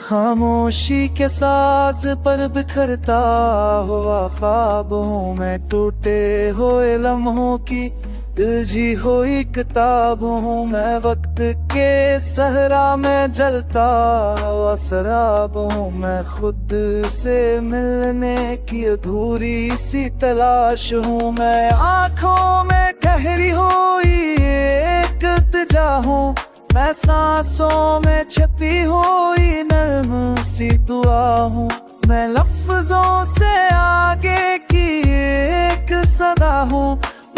खामोशी के साज पर बिखरता हुआ ख्वाबों में टूटे हुए लम्हों की उलझी हुई किताबों मैं वक्त के सहरा में जलता हुआ शराबों मैं खुद से मिलने की अधूरी सी तलाश हूँ मैं आँखों में ठहरी हुई एक इल्तिजा हूँ मैं सांसों में छिपी हुई नर्म सी दुआ हूँ मैं लफ्जों से आगे की एक सदा हूँ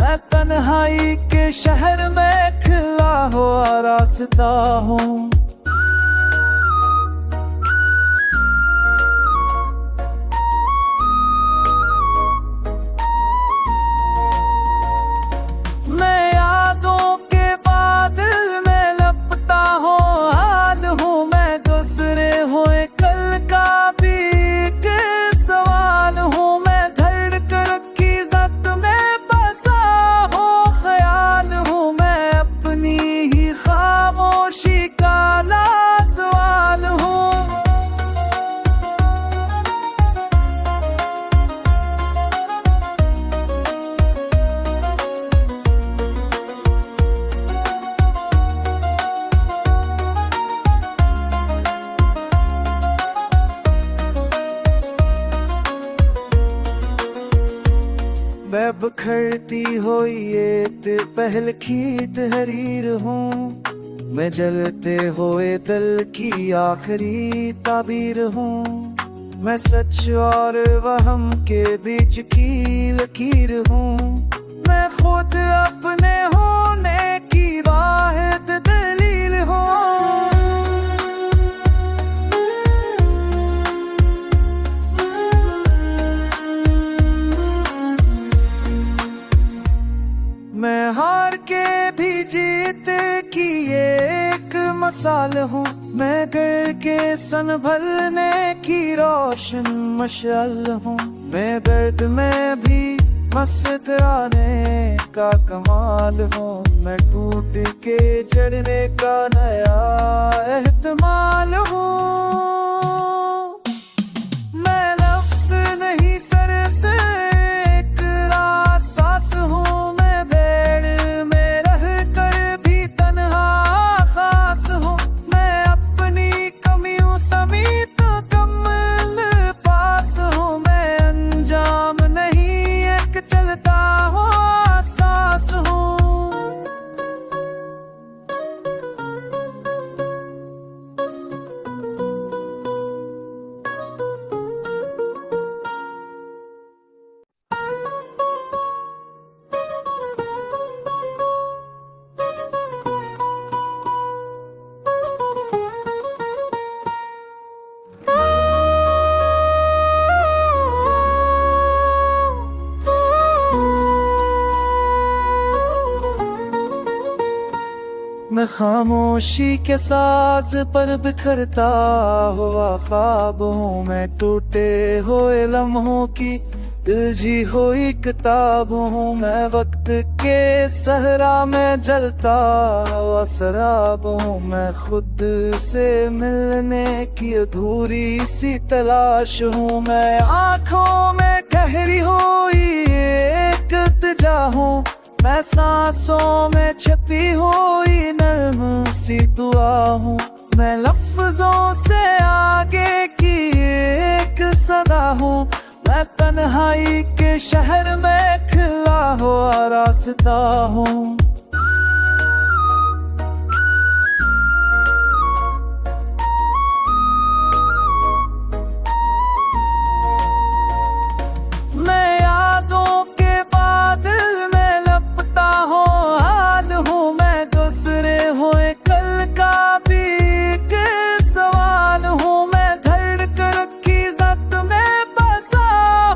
मैं तन्हाई के शहर में खिला हुआ रास्ता हूँ। मैं यादों के बादल में लपटा हूँ हाल हूँ मैं गुजरे हुए कल का भी एक सवाल हूँ मैं धड़कन की जद में बसा हूँ ख्याल हूँ मैं अपनी ही खामोशी का लाजवाल हूँ। मैं बिखरती हुई ये पहल की तहरीर हूँ मैं जलते हुए दिल की आखिरी ताबीर हूँ मैं सच और वहम के बीच की लकीर हूँ मैं खुद अपने होने की वाहिद दलील हूँ। मैं हार के भी जीत की एक मसाल हूँ मैं गिर के संभलने की रोशन मशाल हूँ मैं दर्द में भी मुस्कुराने का कमाल हूँ मैं टूट के चढ़ने का नया एहतमाल हूँ मैं लफ्ज़ नहीं सर से एक रासास हूँ मैं खामोशी के साज पर बिखरता हुआ ख्वाबों में टूटे हुए लम्हों की उलझी हुई किताबों मैं वक्त के सहरा में जलता हुआ शराबों मैं खुद से मिलने की अधूरी सी तलाश हूँ मैं आँखों में ठहरी हुई एक इल्तिजा हूँ मैं सांसों में छिपी हुई नर्म सी दुआ हूँ मैं लफ्जों से आगे की एक सदा हूँ मैं तन्हाई के शहर में खिला हुआ रास्ता हूँ। मैं यादों के बादल में लपटा हूँ हाल हूँ मैं गुजरे हुए कल का भी एक सवाल हूँ मैं धड़कन की जद में बसा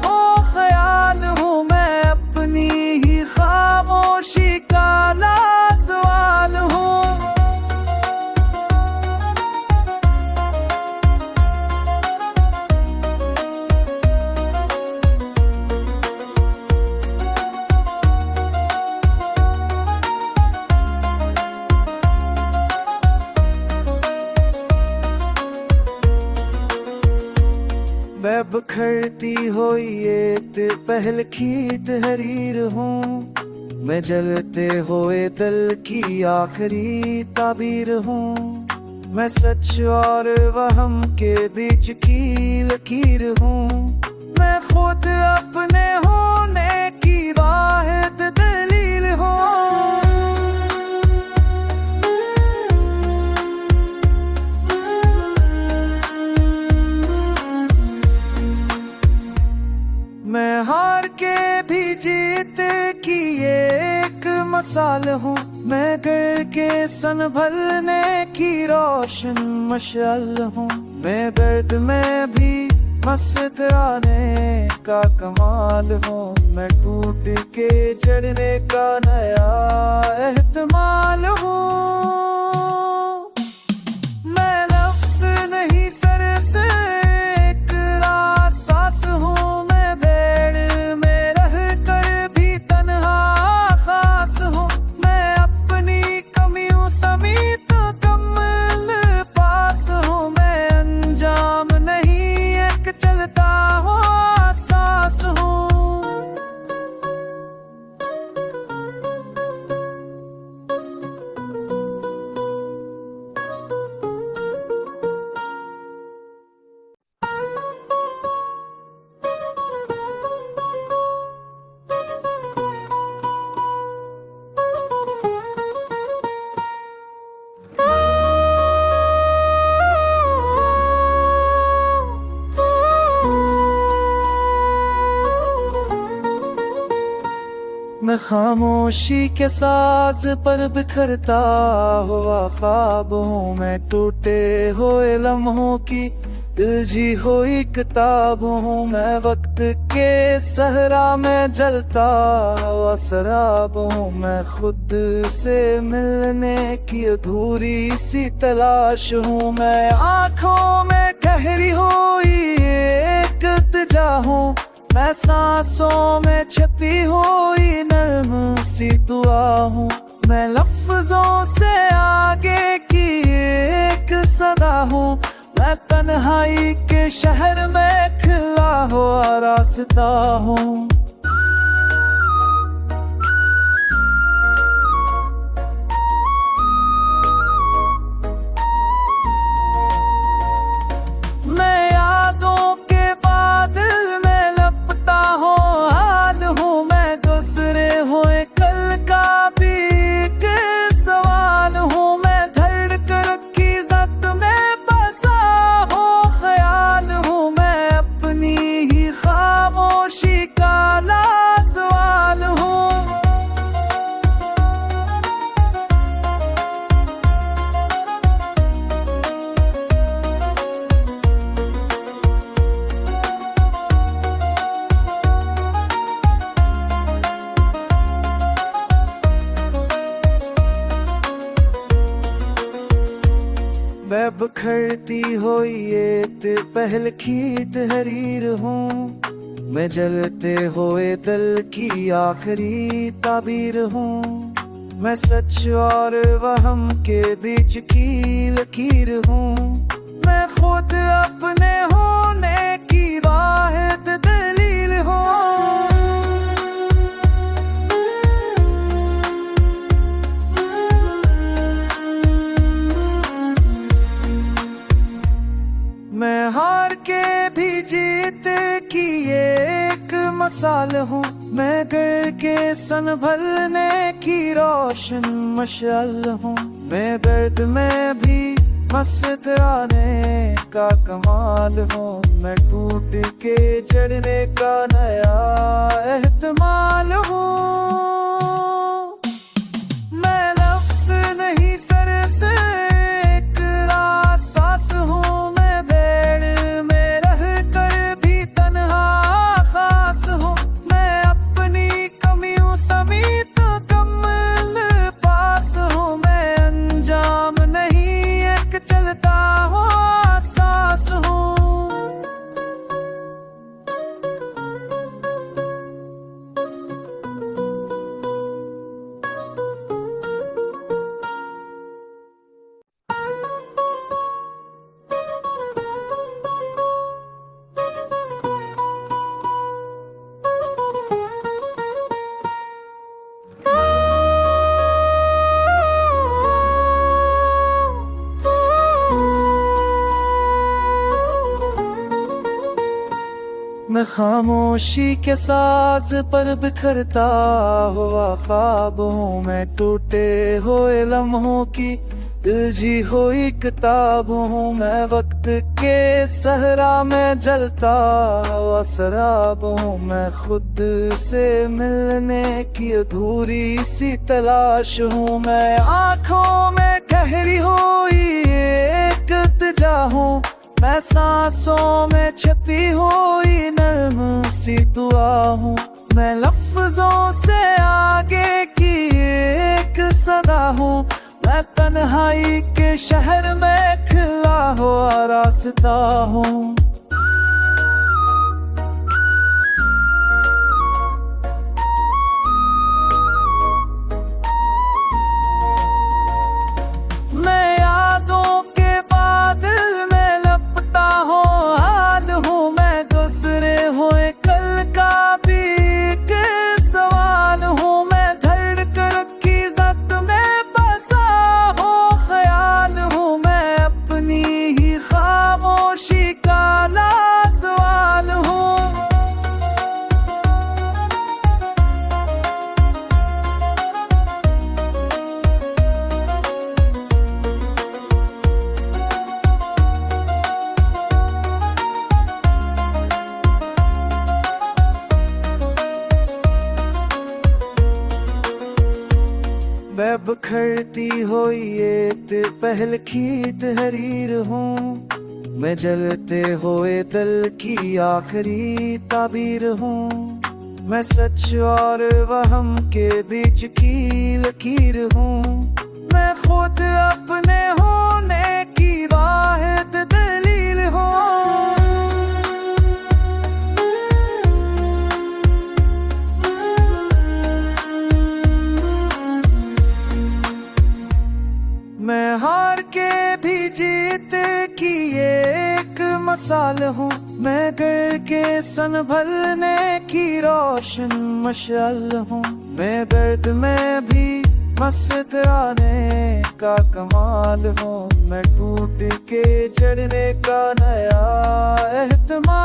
हूँ ख्याल हूँ मैं अपनी ही खामोशी का बिखरती हुई एक पहल खीत हरीर हूँ, मैं जलते हुए दिल की आखिरी ताबीर हूँ। मैं सच और वहम के बीच की लकीर हूँ, मैं खुद अपने होने की वाहिद दलील हूँ। मैं हार के भी जीत की एक मसाल हूँ, मैं गिर के संभलने की रोशन मशाल हूँ। मैं दर्द में भी मस्त आने का कमाल हूँ, मैं टूट के चढ़ने का नया एहतमाल हूँ। मैं लफ्ज़ नहीं सर से एक रासास हूँ, मैं भेड़ में रह कर भी तन्हा खास हूँ। मैं अपनी कमियों समेत कमल पास हूँ, मैं अंजाम नहीं एक चलता हुआ सांस हूँ। मैं खामोशी के साज पर बिखरता हुआ ख्वाब हूँ, मैं टूटे हुए लम्हों की उलझी हुई किताब हूँ। मैं वक्त के सहरा में जलता हुआ शराब हूँ, मैं खुद से मिलने की अधूरी सी तलाश हूँ। मैं आँखों में ठहरी हुई एक इल्तिजा हूँ, मैं सांसों में छिपी हुई नर्म सी दुआ हूँ। मैं लफ्जों से आगे की एक सदा हूँ, मैं तन्हाई के शहर में खिला हुआ रास्ता हूँ। मैं यादों के बादल में लपटा हूँ हाल हूँ, मैं गुजरे हुए कल का भी एक सवाल हूँ। मैं धड़कन की जद में बसा हूँ ख्याल हूँ, मैं अपनी ही खामोशी का लाजवाल हूँ। मैं बिखरती हुई एक पहल खीत हरीर हूँ, मैं जलते हुए दिल की आखिरी ताबीर हूँ। मैं सच और वहम के बीच की लकीर हूँ, मैं खुद अपने होने की वाहिद दलील हूँ। मैं हार के भी जीत की एक मसाल हूँ, मैं गिर के संभलने की रोशन मशाल हूँ। मैं दर्द में भी मस्त आने का कमाल हूँ, मैं टूट के चढ़ने का नया एहतमाल हूँ। मैं लफ्ज़ नहीं सर से एक रासास हूँ, मैं भेड़ में रह कर भी तन्हा खास हूँ। मैं अपनी कमियों समेत कमल पास हूँ, मैं अंजाम नहीं एक चलता हुआ सांस हूँ। खामोशी के साज पर बिखरता हुआ ख्वाबों में टूटे हुए लम्हों की उलझी हुई किताब हूँ मैं। वक्त के सहरा में जलता हुआ शराब हूँ मैं। खुद से मिलने की अधूरी सी तलाश हूँ मैं। आँखों में ठहरी हुई एक इल्तिजा हूँ मैं। सांसों में छपी हुई नर्म सी दुआ हूँ मैं। लफ्जों से आगे की एक सदा हूँ मैं। तन्हाई के शहर में खिला हुआ रास्ता हूँ। मैं यादों के बादल में लपटा हूँ हाल हूँ मैं। गुजरे हुए कल का भी एक सवाल हूँ मैं। धड़कन की जद में बसा हो ख्याल हूँ मैं। अपनी ही खामोशी का लाजवाल हूँ। मैं बिखरती हुई एक पहल की तहरीर हूँ मैं। जलते हुए दिल की आखिरी ताबीर हूँ मैं। सच और वहम के बीच की लकीर हूँ मैं। खुद अपने होने की वाहिद दलील हूँ। मैं हार के भी जीत की एक मसाल हूँ मैं। गिर के संभलने की रोशन मशाल हूँ मैं। दर्द में भी मस्त आने का कमाल हूँ मैं। टूट के चढ़ने का नया एहतमाल